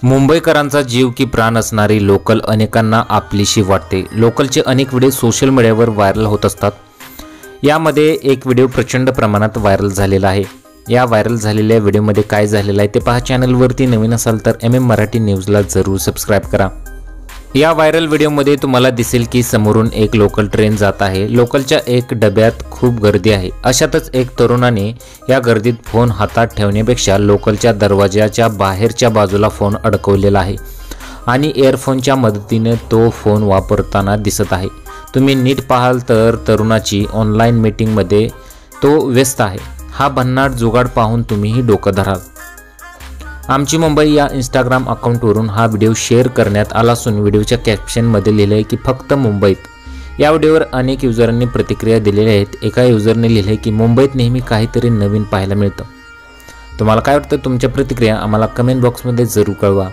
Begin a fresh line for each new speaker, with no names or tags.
मुंबईकरांचा जीव की प्राण असणारी लोकल अनेकांना आपलीशी वाटते। लोकलचे अनेक व्हिडिओ सोशल मीडियावर व्हायरल होत असतात। यामध्ये एक व्हिडिओ प्रचंड प्रमाणात व्हायरल झालेला आहे। या व्हायरल झालेल्या व्हिडिओमध्ये काय झालेलं आहे ते पहा। चॅनलवरती नवीन असाल तर MM मराठी न्यूजला जरूर सबस्क्राइब करा। या व्हायरल व्हिडिओमध्ये तुम्हाला दिसेल की समोरून एक लोकल ट्रेन जात आहे। लोकलच्या एक डब्यात खूप गर्दी आहे। अशातच एक तरुणाने या गर्दीत फोन हातात ठेवण्यापेक्षा लोकलच्या दरवाजाच्या बाहेरच्या बाजूला फोन अडकवलेला आहे आणि इयरफोनच्या मदतीने तो फोन वापरताना दिसत आहे। तुम्ही नीट पाहाल तर तरुणाची ऑनलाईन मीटिंगमध्ये तो व्यस्त आहे। हा भन्नाट जुगाड पाहून तुम्हीही डोकं धराल। आमची मुंबई या इंस्टाग्राम अकाउंटवरून हा व्हिडिओ शेअर करण्यात आला असून व्हिडिओच्या कॅप्शनमध्ये लिहिले आहे की फक्त मुंबईत। या व्हिडिओवर अनेक युजरांनी प्रतिक्रिया दिलेल्या आहेत। एका युजरने लिहिले की मुंबईत नेहमी काहीतरी नवीन पाहायला मिळतं। तुम्हाला काय वाटतं? तुमच्या प्रतिक्रिया आम्हाला कमेंट बॉक्समध्ये जरूर कळवा।